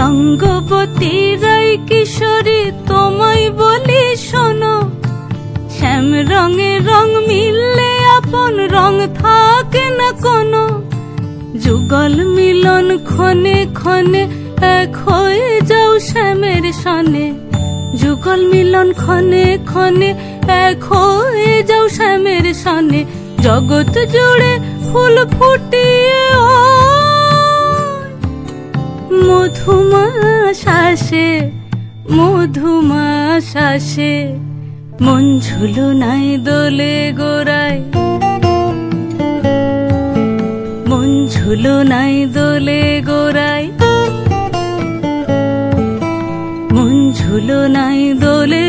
রঙ্গবতী রায় কিশোরী তোমায় বলি শোনো, শ্যাম রঙে রং মিললে আপন রং থাকে না কোনো। যুগল মিলন ক্ষণে ক্ষণে এক হয়ে যাও শ্যামের সনে, যুগল মিলন ক্ষণে ক্ষণে এক হয়ে যাও শ্যামের সনে। জগৎ জুড়ে ফুল ফুটিয়ে মধুমাস আসে, মধুমাস আসে, মন ঝুলনাই দোলে গোড়ায়, মন ঝুলনাই দোলে গোড়ায়, মন ঝুলনাই দোলে।